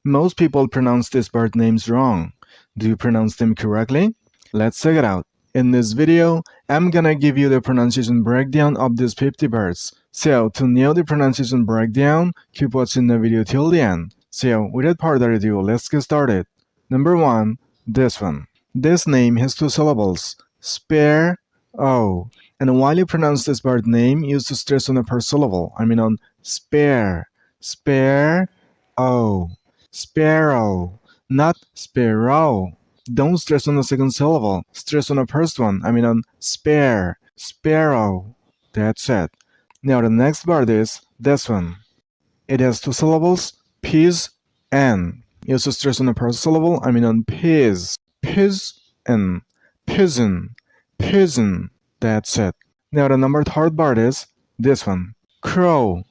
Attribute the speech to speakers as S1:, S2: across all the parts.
S1: Most people pronounce these bird names wrong. Do you pronounce them correctly? Let's check it out. In this video, I'm gonna give you the pronunciation breakdown of these 50 birds. So, to know the pronunciation breakdown, keep watching the video till the end. So, without further ado, let's get started. Number 1, this one. This name has 2 syllables, Sparrow. And while you pronounce this bird name, use the stress on the first syllable. I mean on Sparrow, Sparrow, not Sparrow. Don't stress on the second syllable. Stress on the first one. I mean on Sparrow. That's it. Now the next bird is this one. It has 2 syllables, Pigeon. Use the stress on the first syllable. I mean on Pigeon. That's it. Now the number 3rd bird is this one. Crow.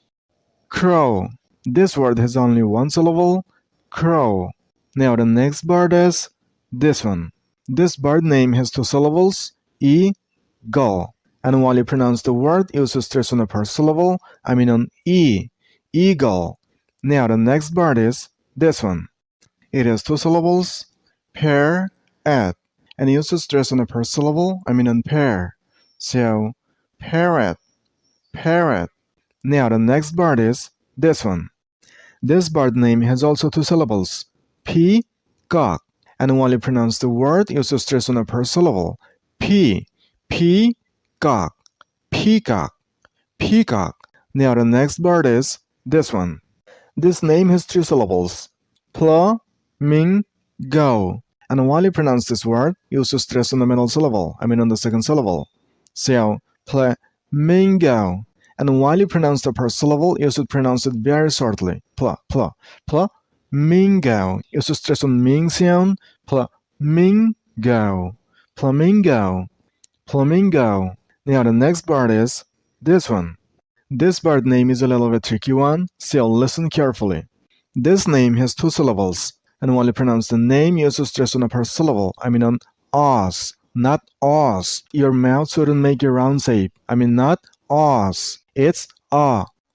S1: This word has only 1 syllable, crow. Now the next bird is this one. This bird name has 2 syllables, Eagle. And while you pronounce the word, use a stress on the first syllable. I mean on eagle. Now the next bird is this one. It has 2 syllables, Parrot. And use a stress on the first syllable. I mean on pair. So Parrot. Now the next bird is this one. This bird name has also 2 syllables, Peacock. And while you pronounce the word, use a stress on the first syllable. Peacock. Now the next bird is this one. This name has 3 syllables, Flamingo. And while you pronounce this word, use a stress on the middle syllable. I mean on the second syllable. So Flamingo. And while you pronounce the first syllable, you should pronounce it very shortly. Flamingo. You should stress on ming sound. Flamingo. Now the next bird is this one. This bird name is a little bit tricky one, so listen carefully. This name has 2 syllables. And while you pronounce the name, you should stress on the first syllable. I mean on os, not os. Your mouth shouldn't make a round shape. I mean not os. It's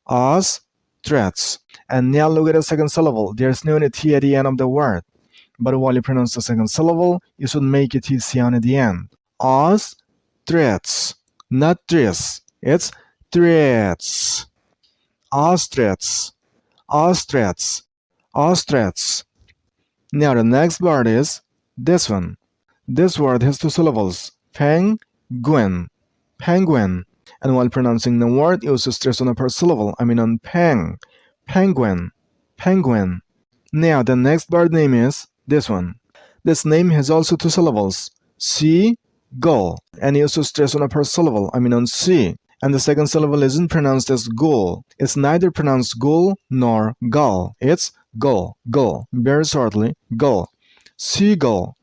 S1: Ostrich. And now look at the second syllable. There's no T at the end of the word. But while you pronounce the second syllable, you should make a T sound at the end. Ostrich. Not tris. It's threats. Ostrich. Now the next word is this one. This word has 2 syllables, penguin. And while pronouncing the word, use a stress on the first syllable. I mean on penguin. Now the next bird name is this one. This name has also 2 syllables, Seagull. And use a stress on the first syllable. I mean on C. And the second syllable isn't pronounced as gull. It's neither pronounced gull nor gull. It's gull. Very shortly, gull. Seagull.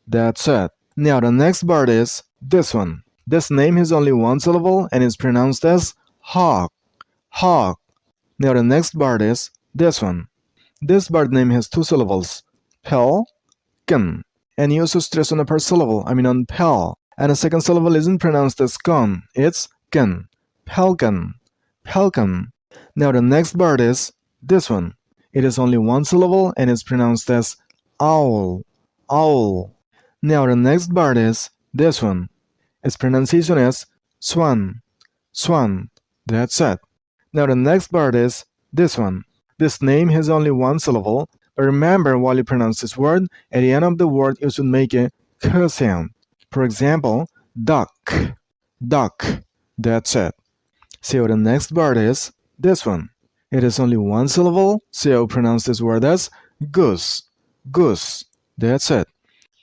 S1: That's it. Now the next bird is this one. This name has only 1 syllable and is pronounced as hawk. Now the next bird is this one. This bird name has 2 syllables, Pelican. And use a stress on the first syllable. I mean on pel. And the second syllable isn't pronounced as con. It's kin. Pelican. Now the next bird is this one. It is only 1 syllable and is pronounced as owl. Now the next bird is this one. Its pronunciation is Swan. That's it. Now the next bird is this one. This name has only 1 syllable, but remember while you pronounce this word, at the end of the word you should make a k sound. For example, duck. That's it. So the next bird is this one. It is only 1 syllable, so pronounce this word as goose. That's it.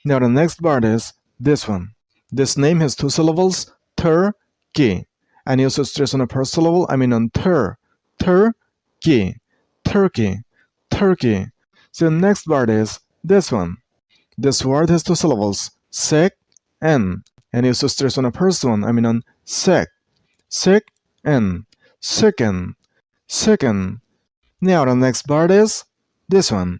S1: Now the next bird is this one. This name has 2 syllables, turkey. And you also stress on the first syllable, I mean on turkey. So the next word is this one. This word has 2 syllables, sick and you also stress on the first one, I mean on sick and sicken. Now the next word is this one.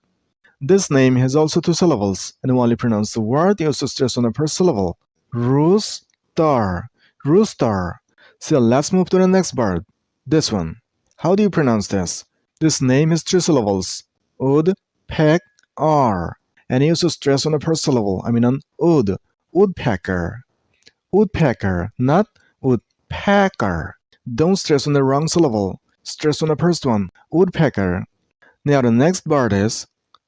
S1: This name has also 2 syllables, and while you pronounce the word, you also stress on the first syllable. Rooster. So let's move to the next bird. This one. How do you pronounce this? This name has 3 syllables. Woodpecker. And you also stress on the first syllable. I mean on wood. Woodpecker. Woodpecker, not woodpecker. Don't stress on the wrong syllable. Stress on the first one. Woodpecker. Now the next bird is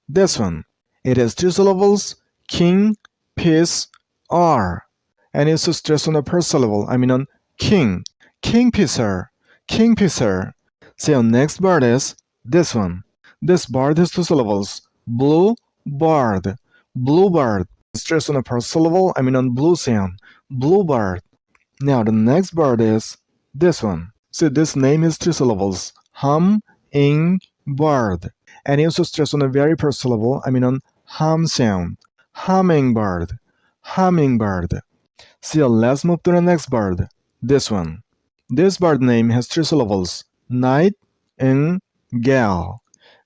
S1: this one. It has two syllables. Kingfisher. And you also stress on the first syllable. I mean on king. Kingfisher. Kingfisher. So our next bird is this one. This bird has two syllables. Bluebird. Bluebird. Stress on the first syllable. I mean on blue sound. Bluebird. Now the next bird is this one. So this name is two syllables. Hummingbird. And you also stress on the very first syllable. I mean on hum sound. Hummingbird. Hummingbird. So let's move to the next bird. This one. This bird name has three syllables. Nightingale.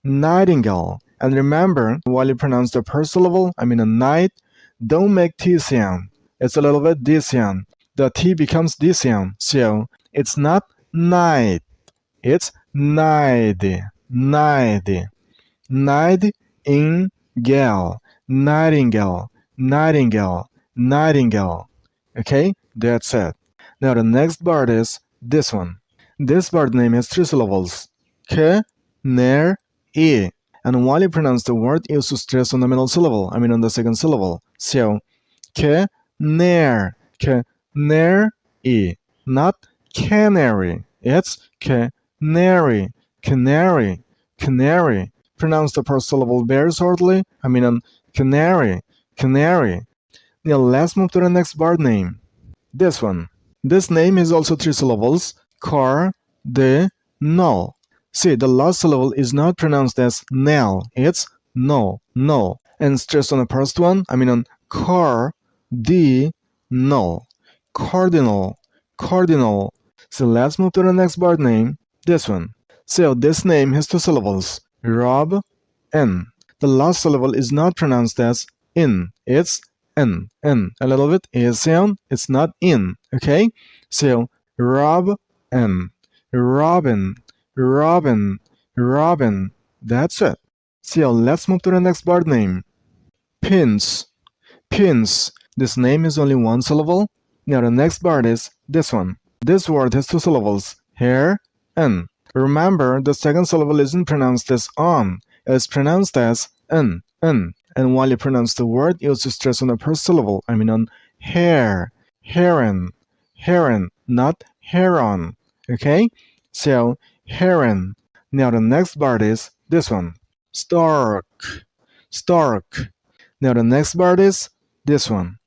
S1: Nightingale. And remember, while you pronounce the first syllable, I mean a night, don't make T sound. It's a little bit D sound. The T becomes D sound. So it's not night. It's night. Night. Nightingale. Nightingale. Nightingale. Nightingale. Okay, that's it. Now the next bird is this one. This bird name has three syllables. Canary. And while you pronounce the word, you also stress on the middle syllable. I mean on the second syllable. So, canary. Canary. Not canary. It's canary. Canary. Canary. Pronounce the first syllable very shortly. I mean on canary. Canary. Now let's move to the next bird name. This one. This name is also three syllables. Cardinal. See, the last syllable is not pronounced as nal. It's no. And stress on the first one. I mean on Cardinal. Cardinal. Cardinal. So let's move to the next bird name. This one. So this name has two syllables. Robin. The last syllable is not pronounced as in. It's N. A little bit is sound. It's not in. Okay? So Robin. Robin. Robin. Robin. That's it. So let's move to the next bird name. Finch. Finch. This name is only one syllable. Now the next bird is this one. This word has two syllables. Heron. Remember, the second syllable isn't pronounced as on. It's pronounced as n. And while you pronounce the word, you also stress on the first syllable. I mean on hare. Heron. Heron. Not heron. Okay? So Heron. Now the next bird is this one. Stork. Stork. Now the next bird is this one.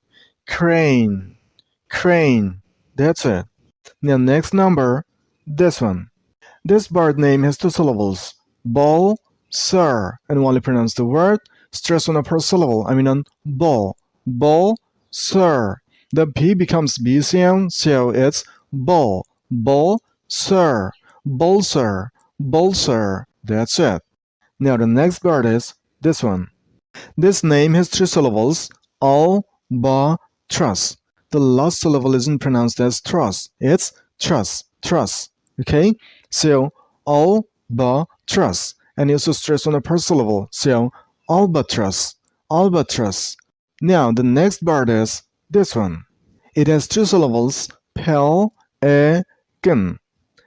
S1: Crane. Crane. That's it. Now next number, this one. This bird name has two syllables. Vulture. And while you pronounce the word, stress on the first syllable. I mean on bull. Vulture. The P becomes B sound, so it's bull. Vulture. Vulture. Vulture. That's it. Now the next bird is this one. This name has three syllables. Albatross. The last syllable isn't pronounced as truss. It's truss. Okay? So albatross. And you also stress on the first syllable. So albatross. Albatross. Now the next bird is this one. It has two syllables. Pelican.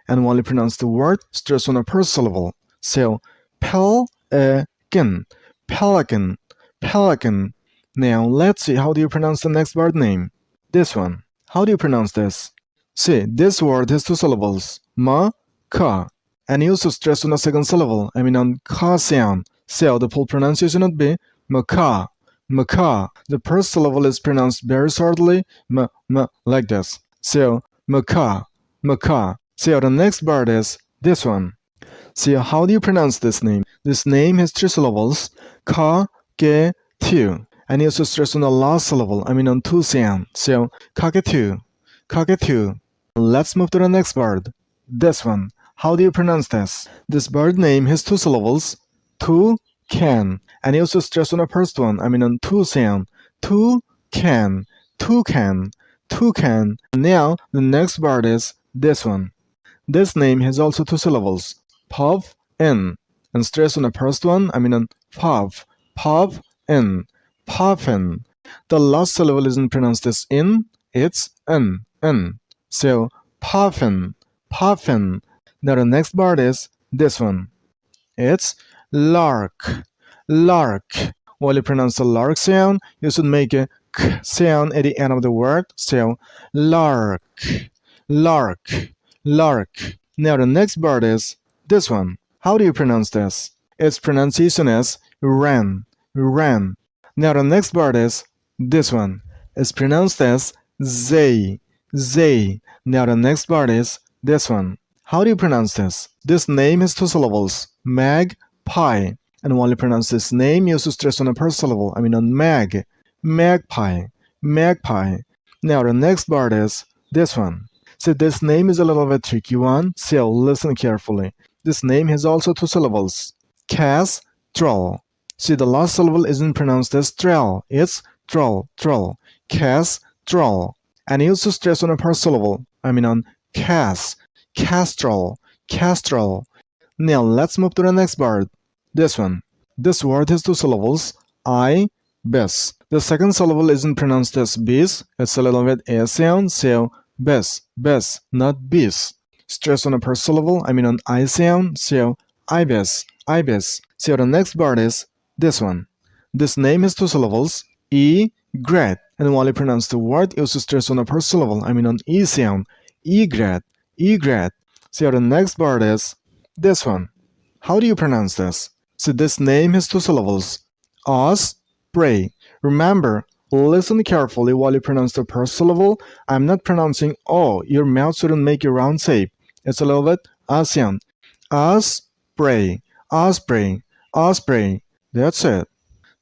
S1: And while you pronounce the word, stress on the first syllable. So Pelican. Pelican. Pelican. Now let's see, how do you pronounce the next bird name? This one. How do you pronounce this? See, this word has two syllables. Macaw. And you also stress on the second syllable. I mean on ka sound. So the full pronunciation would be macaw. Macaw. The first syllable is pronounced very shortly. Like this. So macaw. Macaw. So the next bird is this one. See, how do you pronounce this name? This name has three syllables. Cockatoo. And you also stress on the last syllable. I mean on two sound. So cockatoo. Cockatoo. Let's move to the next bird. This one. How do you pronounce this? This bird name has two syllables. Toucan. And you also stress on the first one. I mean on two sound. Toucan. Toucan. Toucan. Now the next bird is this one. This name has also two syllables. Puffin. And stress on the first one, I mean on puff, puff, in, puffin. The last syllable isn't pronounced as in, it's n. So puffin, puffin. Now the next word is this one. It's lark, lark. While you pronounce the lark sound, you should make a k sound at the end of the word. So lark, lark, lark. Now the next word is this one. How do you pronounce this? Its pronunciation is wren, wren. Now the next word is this one. It's pronounced as zay, zay. Now the next word is this one. How do you pronounce this? This name has two syllables, magpie. And while you pronounce this name, you should stress on the first syllable, I mean on mag, magpie, magpie. Now the next word is this one. So this name is a little bit tricky one, so listen carefully. This name has also two syllables, kestrel. See, the last syllable isn't pronounced as trell, it's troll, troll, kestrel. And you should stress on the first syllable, I mean on kestrel, kestrel. Now let's move to the next word. This one. This word has two syllables, ibis. The second syllable isn't pronounced as bis, it's a little bit a sound, so bis, bis, not bis. Stress on the first syllable, I mean on I sound, so ibis, ibis. So the next word is this one. This name has two syllables, egret. And while you pronounce the word, you should stress on the first syllable, I mean on E sound, egret, egret. So the next word is this one. How do you pronounce this? So this name has two syllables, osprey. Remember, listen carefully while you pronounce the first syllable. I'm not pronouncing O. Your mouth shouldn't make a round shape. It's a little bit sound. Osprey, osprey, osprey. That's it.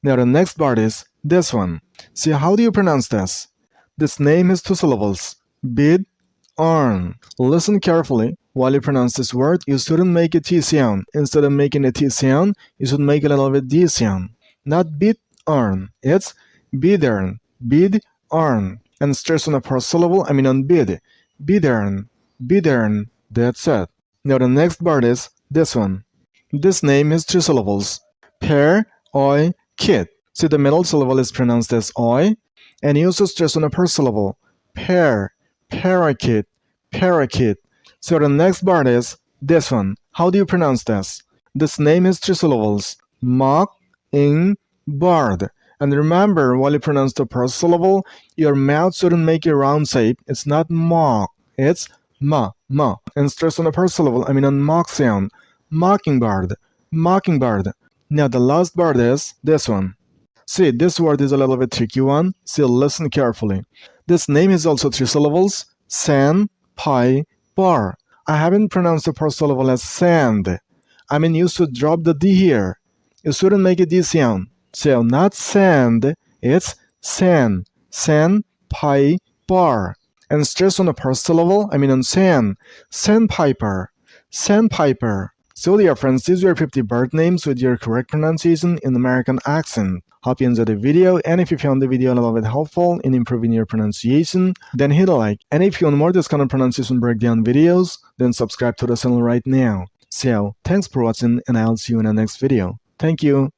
S1: Now the next word is this one. See, how do you pronounce this? This name has two syllables, bighorn. Listen carefully. While you pronounce this word, you shouldn't make a T sound. Instead of making a T sound, you should make a little bit D sound. Not bighorn. It's bighorn, bighorn. And stress on the first syllable, I mean on bid. Bighorn, bighorn. That's it. Now the next word is this one. This name has three syllables. Parrot. See, the middle syllable is pronounced as oi, and you also stress on the first syllable. Parakeet, parakeet. So the next word is this one. How do you pronounce this? This name has three syllables, mockingbird. And remember, while you pronounce the first syllable, your mouth shouldn't make a round shape. It's not mock, it's ma. And stress on the first syllable, I mean on mock sound, mockingbird, mockingbird. Now the last word is this one. See, this word is a little bit tricky one, so listen carefully. This name is also three syllables, sandpiper. I haven't pronounced the first syllable as sand. I mean, you should drop the D here. You shouldn't make a D sound. So, not sand, it's sand. Sandpiper. And stress on the first syllable, I mean on sand. Sandpiper. Sandpiper. So, dear friends, these were 50 bird names with your correct pronunciation in American accent. Hope you enjoyed the video, and if you found the video a little bit helpful in improving your pronunciation, then hit a like. And if you want more this kind of pronunciation breakdown videos, then subscribe to the channel right now. So, thanks for watching, and I'll see you in the next video. Thank you.